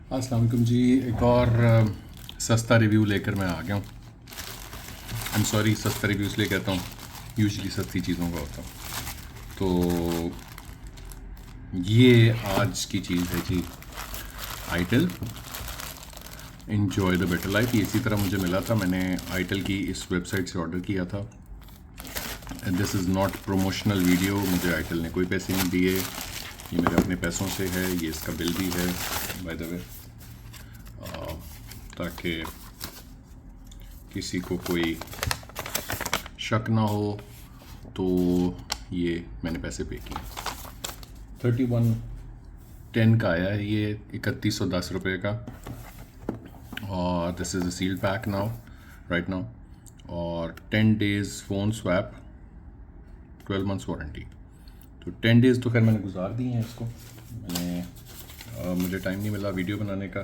अस्सलाम वालेकुम जी। एक और सस्ता रिव्यू लेकर मैं आ गया हूँ। आई एम सॉरी, सस्ता रिव्यू इसलिए कहता हूँ, यूजली सस्ती चीज़ों का होता हूँ। तो ये आज की चीज़ है जी, itel enjoy the better life. ये इसी तरह मुझे मिला था, मैंने आईटेल की इस वेबसाइट से ऑर्डर किया था। This is not promotional video, मुझे आईटेल ने कोई पैसे नहीं दिए, ये मेरे अपने पैसों से है। ये इसका बिल भी है बाय द वे, ताकि किसी को कोई शक ना हो। तो ये मैंने पैसे पे किए, 3110 का आया है ये, 3110 रुपये का। और this is a sealed pack now, right now. और 10 days phone swap, 12 months warranty. तो 10 डेज़ तो खैर मैंने गुजार दिए हैं इसको। मुझे टाइम नहीं मिला वीडियो बनाने का,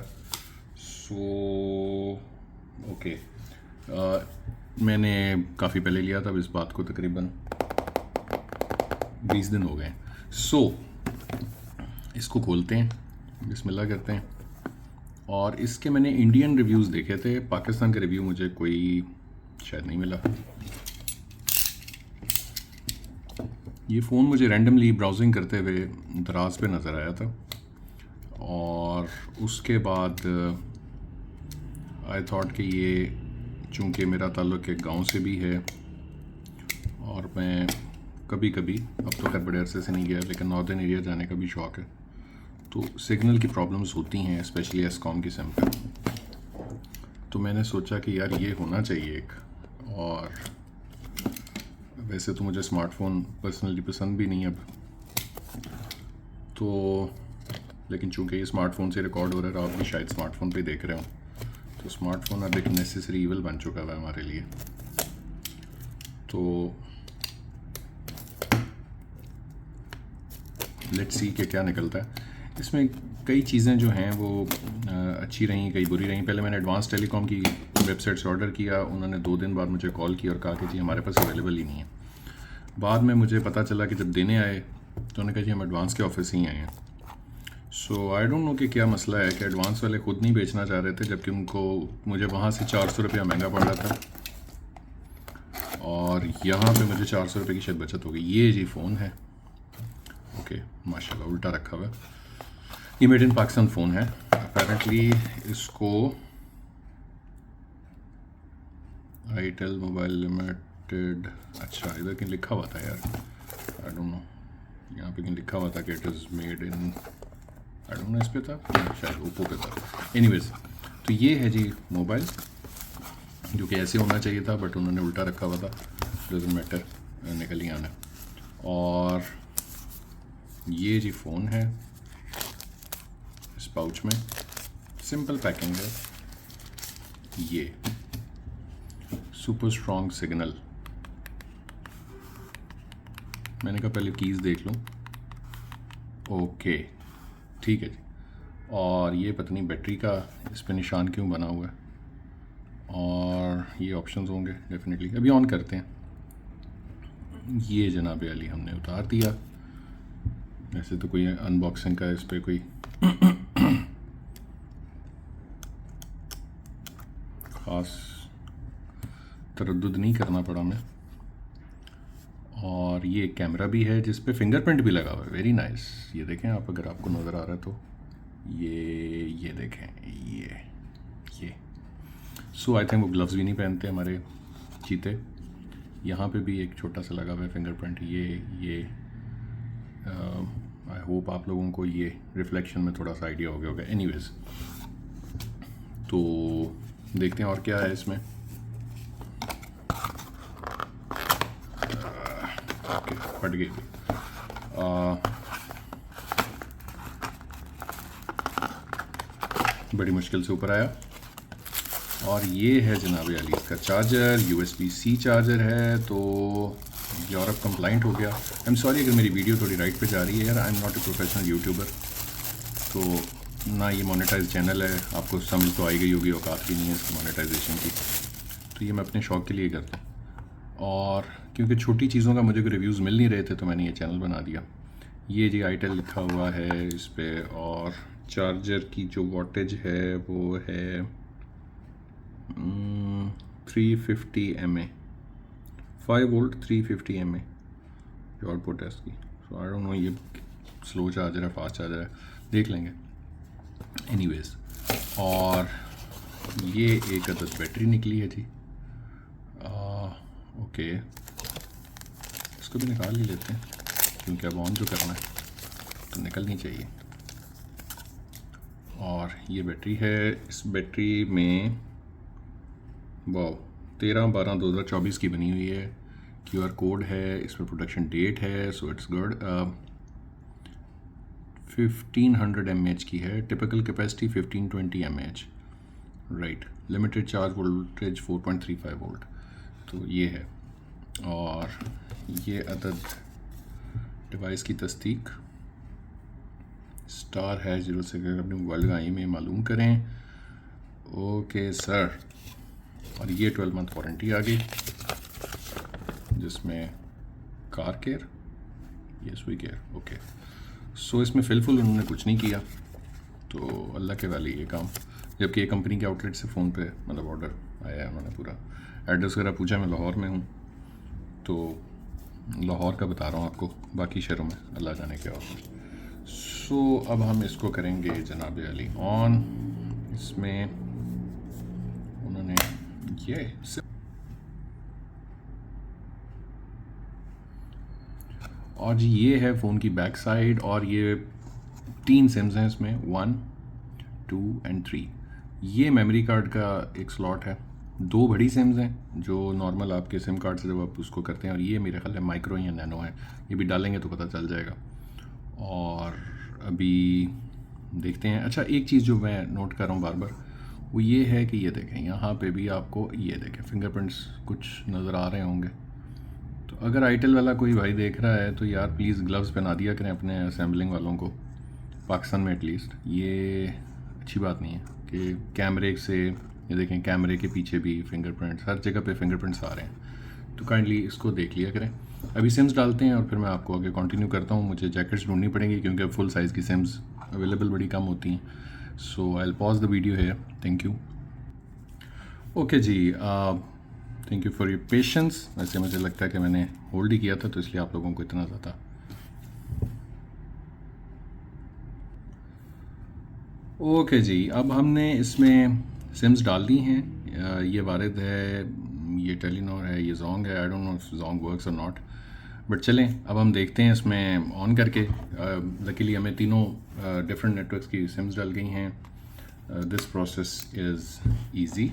सो ओके। मैंने काफ़ी पहले लिया था, अब इस बात को तकरीबन 20 दिन हो गए। सो इसको खोलते हैं, बिस्मिल्लाह करते हैं। और इसके मैंने इंडियन रिव्यूज़ देखे थे, पाकिस्तान का रिव्यू मुझे कोई शायद नहीं मिला। ये फ़ोन मुझे रैंडमली ब्राउजिंग करते हुए दराज पे नज़र आया था, और उसके बाद आई थॉट कि ये चूँकि मेरा ताल्लुक़ एक गांव से भी है, और मैं कभी कभी, अब तो खैर बड़े अरसे से नहीं गया, लेकिन नॉर्दर्न एरिया जाने का भी शौक़ है, तो सिग्नल की प्रॉब्लम्स होती हैं, स्पेशली एसकॉम की सिम पे। तो मैंने सोचा कि यार ये होना चाहिए एक। और वैसे तो मुझे स्मार्टफ़ोन पर्सनली पसंद भी नहीं अब, तो लेकिन चूंकि ये स्मार्टफ़ोन से रिकॉर्ड हो रहा है, आप भी शायद स्मार्टफ़ोन पे देख रहे हो, तो स्मार्टफ़ोन अब एक नेसेसरी इवल बन चुका है हमारे लिए। तो लेट्स सी कि क्या निकलता है। इसमें कई चीज़ें जो हैं वो अच्छी रहीं, कई बुरी रहीं। पहले मैंने एडवांस टेलीकॉम की वेबसाइट से ऑर्डर किया, उन्होंने 2 दिन बाद मुझे कॉल की और कहा कि जी हमारे पास अवेलेबल ही नहीं है। बाद में मुझे पता चला कि जब देने आए तो उन्होंने कहा जी हम एडवांस के ऑफिस ही आए हैं। सो आई डोंट नो कि क्या मसला है कि एडवांस वाले ख़ुद नहीं बेचना चाह रहे थे, जबकि उनको मुझे वहाँ से 400 रुपया महंगा पड़ रहा था, और यहाँ पे मुझे 400 रुपये की शायद बचत हो गई। ये जी फ़ोन है, ओके माशाल्लाह उल्टा रखा हुआ है। ये मेड इन पाकिस्तान फ़ोन है अपेरेंटली। इसको आईटेल मोबाइल लिमिटेड, अच्छा इधर कहीं लिखा हुआ था यार, आई डोंट नो, यहाँ पे कहीं लिखा हुआ था कि it is made in, I don't no इस पे था, शायद ओप्पो पे था। एनीवेज, तो ये है जी मोबाइल, जो कि ऐसे होना चाहिए था बट उन्होंने उल्टा रखा हुआ था। डजंट मैटर, निकल ही आना। और ये जी फ़ोन है इस पाउच में, सिंपल पैकिंग है। ये सुपर स्ट्रॉन्ग सिग्नल, मैंने कहा पहले कीज़ देख लूँ। ओके ठीक है जी। और ये पता नहीं बैटरी का इस पे निशान क्यों बना हुआ है, और ये ऑप्शंस होंगे डेफिनेटली। अभी ऑन करते हैं। ये जनाब अली हमने उतार दिया। वैसे तो कोई अनबॉक्सिंग का इस पर कोई ख़ास तरद्दुद नहीं करना पड़ा हमें। और ये कैमरा भी है जिस पे फिंगरप्रिंट भी लगा हुआ है, वेरी नाइस। ये देखें आप, अगर आपको नज़र आ रहा है तो ये देखें, ये सो आई थिंक वो ग्लव्स भी नहीं पहनते हमारे चीते। यहाँ पे भी एक छोटा सा लगा हुआ है फिंगरप्रिंट। ये आई होप आप लोगों को ये रिफ्लेक्शन में थोड़ा सा आइडिया हो गया होगा। एनीवेज, तो देखते हैं और क्या है इसमें। ओके फट गई। बड़ी मुश्किल से ऊपर आया। और ये है जनाब अली इसका चार्जर, USB-C चार्जर है, तो यूरोप कंप्लाइंट हो गया। आई एम सॉरी अगर मेरी वीडियो थोड़ी राइट पे जा रही है यार, I am not a professional YouTuber, तो ना ये मोनेटाइज चैनल है, आपको समझ तो आई गई होगी, औकात भी नहीं है इसकी मोनेटाइजेशन की, तो ये मैं अपने शौक़ के लिए करता हूँ। और क्योंकि छोटी चीज़ों का मुझे कोई रिव्यूज़ मिल नहीं रहे थे, तो मैंने ये चैनल बना दिया। ये जी आईटेल लिखा हुआ है इस पर, और चार्जर की जो वॉटेज है वो है 350 mA, 5 वोल्ट 350 mA जो आउटपुट है इसकी। सो आई डोंट नो ये स्लो चार्जर है फास्ट चार्जर है, देख लेंगे। एनीवेज, और ये एक अदद बैटरी निकली है जी। ओके, इसको भी निकाल ही लेते हैं क्योंकि अब ऑन जो करना है तो निकलनी चाहिए। और ये बैटरी है, इस बैटरी में वाह 13/12/2024 की बनी हुई है। QR कोड है, इस पर प्रोडक्शन डेट है, सो इट्स गुड। 1500 mAh की है, typical capacity 1520 mAh, right. Limited charge voltage 4.35 volt, तो ये है। और ये अदद डिवाइस की तस्दीक स्टार है 0 से अपने मोबाइल का में मालूम करें। ओके सर, और ये 12 मंथ वारंटी आ गई जिसमें कार केयर, ये स्वी केयर, ओके। सो इसमें फिलफुल उन्होंने कुछ नहीं किया, तो अल्लाह के वाली ये काम। जबकि ये कंपनी के आउटलेट से फ़ोन पे मतलब ऑर्डर आया है, उन्होंने पूरा एड्रेस वगैरह पूछा। मैं लाहौर में हूँ, तो लाहौर का बता रहा हूँ आपको, बाकी शहरों में अल्लाह जाने क्या होगा। सो अब हम इसको करेंगे जनाब अली ऑन। इसमें उन्होंने ये और जी ये है फ़ोन की बैक साइड, और ये 3 सिम्स हैं इसमें, 1, 2 एंड 3। ये मेमोरी कार्ड का एक स्लॉट है। 2 बड़ी सिम्स हैं जो नॉर्मल आपके सिम कार्ड से जब आप उसको करते हैं, और ये मेरे ख्याल है माइक्रो या नैनो है, ये भी डालेंगे तो पता चल जाएगा। और अभी देखते हैं। अच्छा, एक चीज़ जो मैं नोट कर रहा हूँ बार बार, वो ये है कि ये देखें यहाँ पे भी आपको ये देखें फिंगरप्रिंट्स कुछ नज़र आ रहे होंगे। तो अगर आईटेल वाला कोई भाई देख रहा है तो यार प्लीज़ ग्लव्स पहना दिया करें अपने असेंबलिंग वालों को, पाकिस्तान में एटलीस्ट। ये अच्छी बात नहीं है कि कैमरे से, ये देखें कैमरे के पीछे भी फिंगरप्रिंट्स, हर जगह पे फिंगरप्रिंट्स आ रहे हैं। तो काइंडली इसको देख लिया करें। अभी सिम्स डालते हैं और फिर मैं आपको आगे कंटिन्यू करता हूँ। मुझे जैकेट्स ढूंढनी पड़ेंगी क्योंकि अब फुल साइज़ की सिम्स अवेलेबल बड़ी कम होती हैं। So I will pause the video है। Thank you. ओके जी, thank you for your patience. वैसे मुझे लगता है कि मैंने होल्ड ही किया था, तो इसलिए आप लोगों को इतना ज़्यादा। ओके जी, अब हमने इसमें सिम्स डाल दी हैं। ये वारिद है, ये टेलीनॉर है, ये जोंग है। आई don't know if Jong works और नॉट, बट चलें अब हम देखते हैं इसमें ऑन करके। लकीली हमें तीनों डिफरेंट नेटवर्क्स की सिम्स डल गई हैं। This process is easy.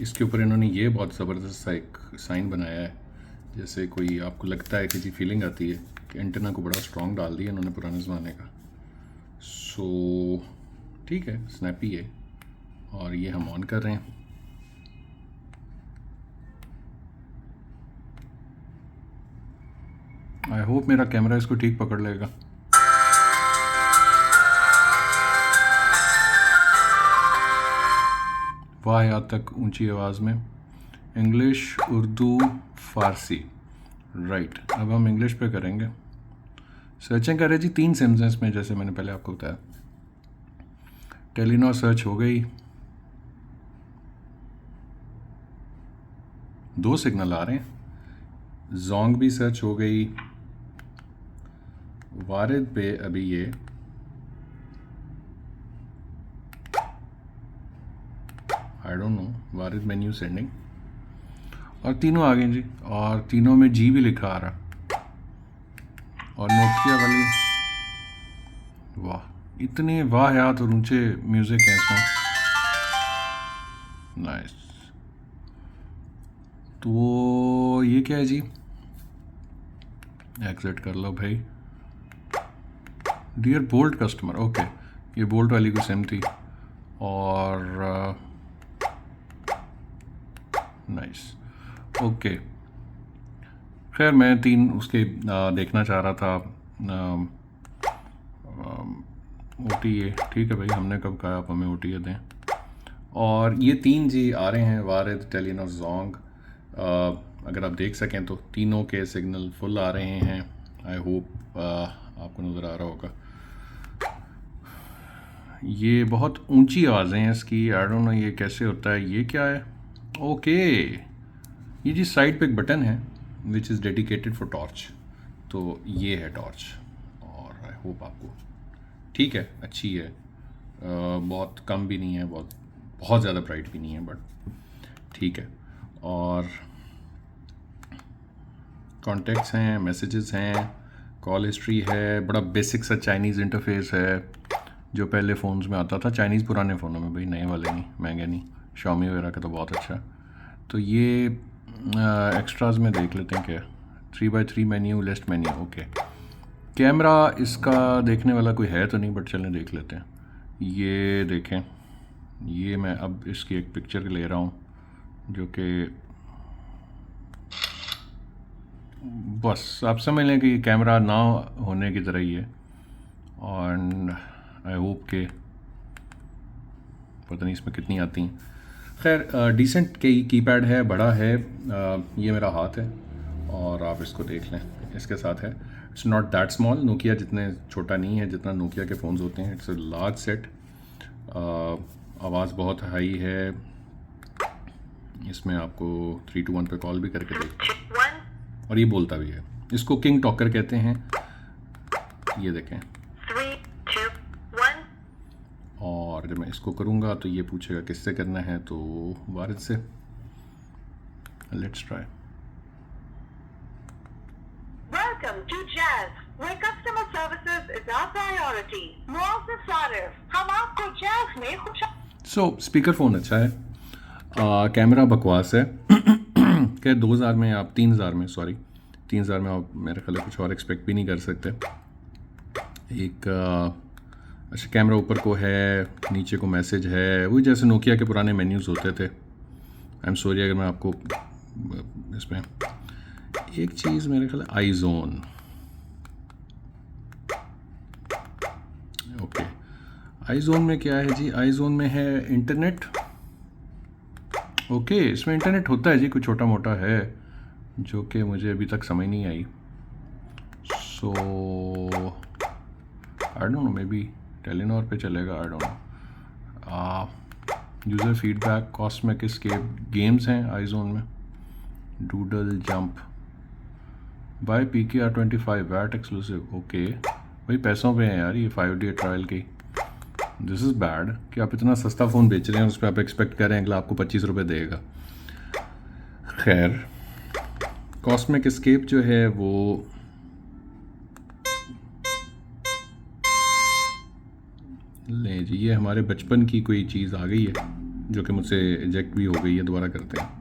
इसके ऊपर इन्होंने ये बहुत ज़बरदस्त सा एक साइन बनाया है, जैसे कोई आपको लगता है कि जी फीलिंग आती है कि एंटेना को बड़ा स्ट्रॉन्ग डाल दिया इन्होंने पुराने ज़माने का। सो ठीक है, स्नैपी है। और ये हम ऑन कर रहे हैं। आई होप मेरा कैमरा इसको ठीक पकड़ लेगा। वाह यहाँ तक ऊंची आवाज़ में। इंग्लिश, उर्दू, फ़ारसी, राइट। अब हम इंग्लिश पे करेंगे। सर्चिंग कर रहे जी, 3 सिम्स हैं इसमें, जैसे मैंने पहले आपको बताया। टेलीनॉर सर्च हो गई, 2 सिग्नल आ रहे हैं। जोंग भी सर्च हो गई। वारिद पे अभी ये I don't know, Warid menu sending, और तीनों आ गए जी। और तीनों में जी भी लिखा आ रहा। और नोकिया वाली, वाह इतने वाहियात और ऊंचे म्यूज़िक हैं इसमें, नाइस। तो ये क्या है जी, एग्जिट कर लो भाई। डियर बोल्ट कस्टमर, ओके, ये बोल्ट वाली को सिम थी। और नाइस, ओके। खैर मैं 3 उसके देखना चाह रहा था। OTA, ठीक है भाई, हमने कब कहा आप हमें OTA दें। और ये 3 जी आ रहे हैं, वारिद, टेलीनॉर, जोंग। अगर आप देख सकें तो तीनों के सिग्नल फुल आ रहे हैं। आई होप आपको नज़र आ रहा होगा। ये बहुत ऊंची आवाज़ें हैं इसकी। आई डोंट नो ये कैसे होता है। ये क्या है? ओके, ये जी साइड पे एक बटन है which is dedicated for torch. तो ये है टॉर्च, और आई होप आपको ठीक है, अच्छी है। बहुत कम भी नहीं है, बहुत बहुत ज़्यादा ब्राइट भी नहीं है, बट ठीक है। और कॉन्टेक्ट्स हैं, मैसेजेस हैं, कॉल हिस्ट्री है। बड़ा बेसिक सा चाइनीज़ इंटरफेस है जो पहले फ़ोन्स में आता था। चाइनीज़ पुराने फ़ोनों में भाई, नए वाले नहीं, महंगे नहीं। Xiaomi वगैरह का तो बहुत अच्छा। तो ये एक्स्ट्राज में देख लेते हैं क्या। 3x3 menu, list menu, okay. Camera इसका देखने वाला कोई है तो नहीं, बट चलें देख लेते हैं। ये देखें, ये मैं अब इसकी एक पिक्चर ले रहा हूँ जो कि बस आप समझ लें कि कैमरा ना होने की तरह ही है। और आई होप के पता नहीं इसमें कितनी आती हैं। खैर डिसेंट कीपैड है, बड़ा है। ये मेरा हाथ है और आप इसको देख लें, इसके साथ है। It's not that small, Nokia जितने छोटा नहीं है जितना नोकिया के फ़ोन्स होते हैं। It's a large set. आवाज़ बहुत हाई है। इसमें आपको 3 to 1 पे कॉल भी करके देख, और ये बोलता भी है। इसको किंग टॉकर कहते हैं। ये देखें 3, 2, 1। और जब मैं इसको करूँगा तो ये पूछेगा किससे करना है, तो वारिद से। Let's try. Welcome to Jazz, where customer services is our priority. मुआफ़िर सारिफ, हम आपको जैज़ में खुश। सो स्पीकर फ़ोन अच्छा है। कैमरा बकवास है। क्या 2000 में आप 3000 में, सॉरी 3000 में आप मेरे ख्याल कुछ और एक्सपेक्ट भी नहीं कर सकते। एक अच्छा कैमरा ऊपर को है, नीचे को मैसेज है, वही जैसे नोकिया के पुराने मेन्यूज़ होते थे। आई एम सॉरी अगर मैं आपको इसमें एक चीज़, मेरे ख्याल आई जोन, ओके। आई जोन में क्या है जी? आई जोन में है इंटरनेट। ओके, इसमें इंटरनेट होता है जी, कुछ छोटा मोटा है जो कि मुझे अभी तक समझ नहीं आई। So I don't know, maybe Telenor पे चलेगा, I don't know. User feedback, cosmic escape, games हैं आई जोन में। Doodle jump, by PKR25 VAT exclusive, okay. भाई पैसों पे हैं यार ये 5 day ट्रायल की। दिस इज़ बैड कि आप इतना सस्ता फ़ोन बेच रहे हैं, उस पर आप एक्सपेक्ट कर रहे हैं अगला आपको 25 रुपये देगा। खैर, कॉस्मिक एस्केप जो है वो ले जी, ये हमारे बचपन की कोई चीज़ आ गई है जो कि मुझसे इजेक्ट भी हो गई है। दोबारा करते हैं।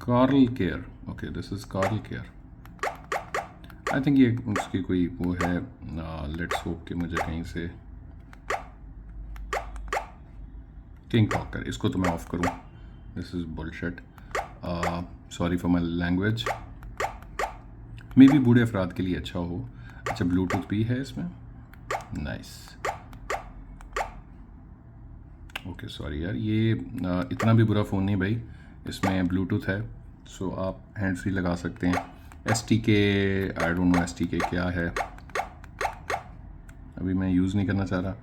Carlcare, okay, this is Carlcare. I think ये उसकी कोई वो है। लेट्स होप कि मुझे कहीं से किंग टॉकर, इसको तो मैं ऑफ करूँ। This is bullshit, sorry for my language. May be बूढ़े अफराद के लिए अच्छा हो। अच्छा, ब्लूटूथ भी है इसमें, नाइस। ओके सॉरी यार, ये इतना भी बुरा फ़ोन नहीं भाई, इसमें ब्लूटूथ है। सो आप हैंड फ्री लगा सकते हैं। STK, I don't no STK क्या है, अभी मैं यूज़ नहीं करना चाह रहा।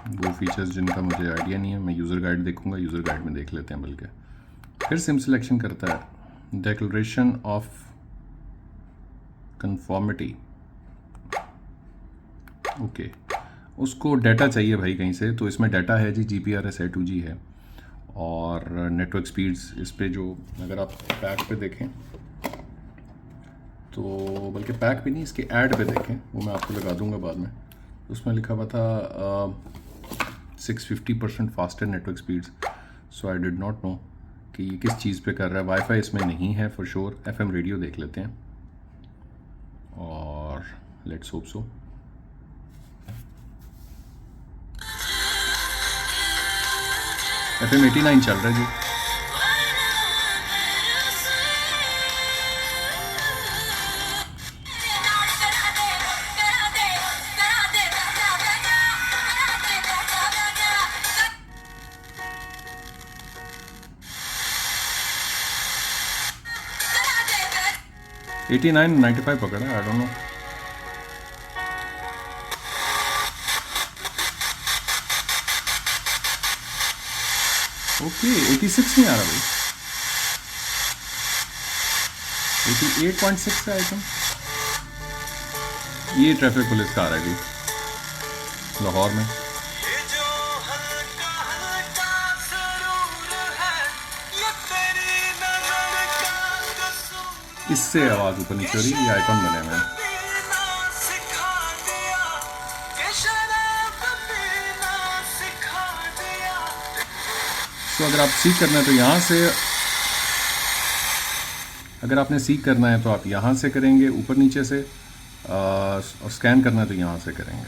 वो फीचर्स जिनका मुझे आइडिया नहीं है, मैं यूज़र गाइड देखूंगा, यूज़र गाइड में देख लेते हैं। बल्कि फिर सिम सिलेक्शन करता है, डिक्लेरेशन ऑफ कंफॉर्मिटी, ओके। उसको डाटा चाहिए भाई कहीं से, तो इसमें डाटा है जी, GPRS है, 2G है। और नेटवर्क स्पीड्स इस पे जो, अगर आप पैक पे देखें तो, बल्कि पैक भी नहीं, इसके ऐड पे देखें, वो मैं आपको लगा दूंगा बाद में। उसमें लिखा हुआ था 650% faster network speeds. So I did not know कि ये किस चीज़ पे कर रहा है। वाईफाई इसमें नहीं है फॉर श्योर। FM रेडियो देख लेते हैं और लेट्स होप सो। FM 89 चल रहा है जी। 89 95 पकड़ा, आई डोंट नो। ओके 86 नहीं आ रहा भाई, 88.6 है आई थिंक। ये ट्रैफिक पुलिस का आ रहा है जी लाहौर में। इससे आवाज़ ऊपर नीचे हो रही है, ये आइकॉन बने हुए हैं। तो अगर आप सीख करना है तो यहाँ से, अगर आपने सीख करना है तो आप यहाँ से करेंगे ऊपर नीचे से, और स्कैन करना है तो यहाँ से करेंगे।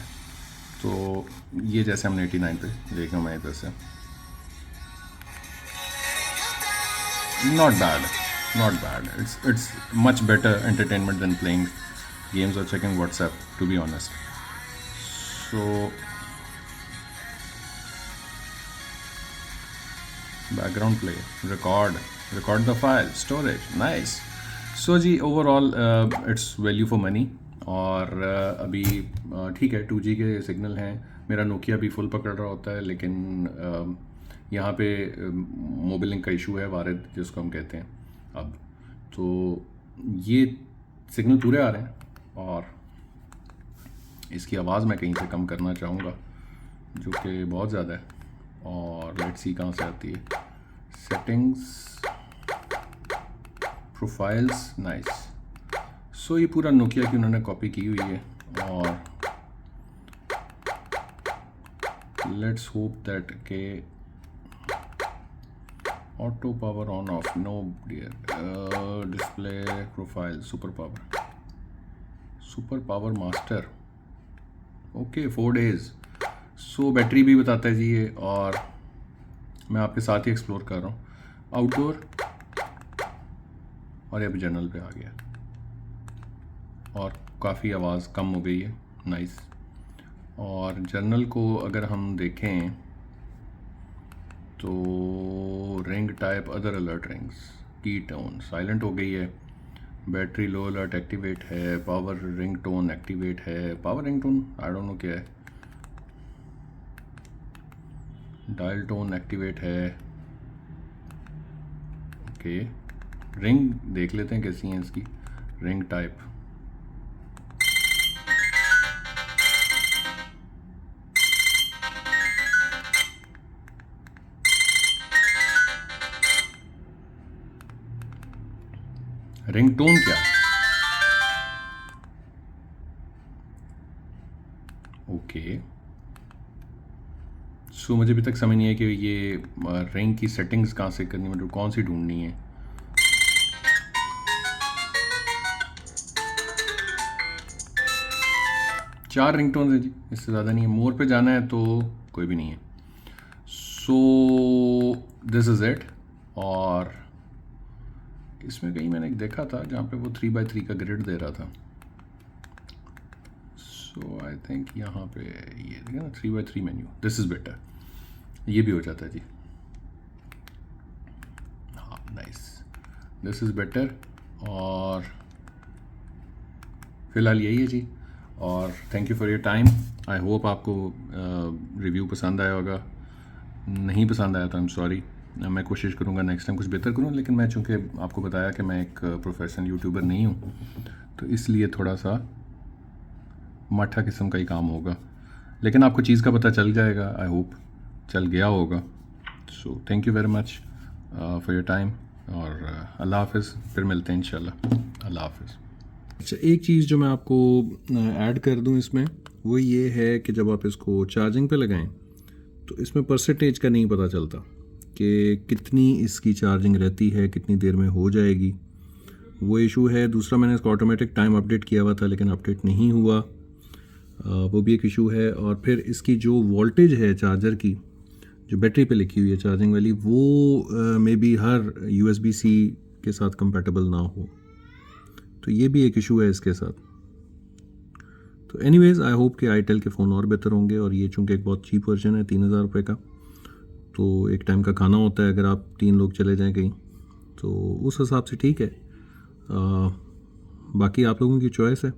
तो ये जैसे हमने 89 पे देखा, मैं इधर से not bad, it's much better entertainment than playing games or checking WhatsApp, to be honest. So background play, record the file, storage, nice. So ji overall it's value for money। और अभी ठीक है 2G के signal हैं, मेरा Nokia भी full पकड़ रहा होता है, लेकिन यहाँ पे मोबाइल लिंक का इशू है, वारिद जिसको हम कहते हैं अब। तो ये सिग्नल पूरे आ रहे हैं और इसकी आवाज़ मैं कहीं से कम करना चाहूँगा, जो कि बहुत ज़्यादा है। और लेट्स सी कहाँ से आती है, सेटिंग्स, प्रोफाइल्स, नाइस। सो ये पूरा नोकिया की उन्होंने कॉपी की हुई है, और लेट्स होप दैट के auto power on off, no dear, display profile, super power master, okay 4 days। So battery भी बताता है जी ये, और मैं आपके साथ ही एक्सप्लोर कर रहा हूँ। आउटडोर, और ये अभी जनरल पे आ गया, और काफ़ी आवाज़ कम हो गई है, नाइस। और जनरल को अगर हम देखें तो ring type, other alert rings, की टोन साइलेंट हो गई है, बैटरी लो अलर्ट एक्टिवेट है, पावर रिंग टोन एक्टिवेट है, power ring tone I don't no क्या है, डायल टोन एक्टिवेट है, ओके। रिंग देख लेते हैं कैसी है इसकी, रिंग टाइप, रिंग टोन क्या, ओके। सो मुझे अभी तक समझ नहीं है कि ये रिंग की सेटिंग्स कहाँ से करनी, मतलब कौन सी ढूंढनी है। चार रिंगटोन है जी, इससे ज़्यादा नहीं है। मोर पे जाना है तो कोई भी नहीं है। So this is it. और इसमें कहीं मैंने देखा था जहाँ पे वो 3x3 का ग्रिड दे रहा था। सो आई थिंक यहाँ पे ये देखा ना 3x3 menu, this is better, ये भी हो जाता है जी। हाँ नाइस, दिस इज़ बेटर। और फ़िलहाल यही है जी। और thank you for your time. I hope आपको रिव्यू पसंद आया होगा। नहीं पसंद आया तो आई एम सॉरी। मैं कोशिश करूँगा नेक्स्ट टाइम कुछ बेहतर करूँ, लेकिन मैं चूँकि आपको बताया कि मैं एक प्रोफेशनल यूट्यूबर नहीं हूँ, तो इसलिए थोड़ा सा मठा किस्म का ही काम होगा। लेकिन आपको चीज़ का पता चल जाएगा, आई होप चल गया होगा। So thank you very much for your time, और अल्लाह हाफ़िज़। फिर मिलते हैं इंशाल्लाह। अल्लाह हाफ़िज़। अच्छा, एक चीज़ जो मैं आपको ऐड कर दूं इसमें, वो ये है कि जब आप इसको चार्जिंग पे लगाएं तो इसमें परसेंटेज का नहीं पता चलता कि कितनी इसकी चार्जिंग रहती है, कितनी देर में हो जाएगी, वो इशू है। दूसरा, मैंने इसको ऑटोमेटिक टाइम अपडेट किया हुआ था लेकिन अपडेट नहीं हुआ, वो भी एक इशू है। और फिर इसकी जो वोल्टेज है चार्जर की, जो बैटरी पे लिखी हुई है चार्जिंग वाली, वो मे बी हर USB-C के साथ कंपैटिबल ना हो, तो ये भी एक इशू है इसके साथ। तो एनीवेज़, आई होप कि आईटेल के फ़ोन और बेहतर होंगे। और ये चूँकि एक बहुत चीप वर्जन है, 3000 रुपये का, तो एक टाइम का खाना होता है अगर आप 3 लोग चले जाएं कहीं, तो उस हिसाब से ठीक है। बाकी आप लोगों की चॉइस है।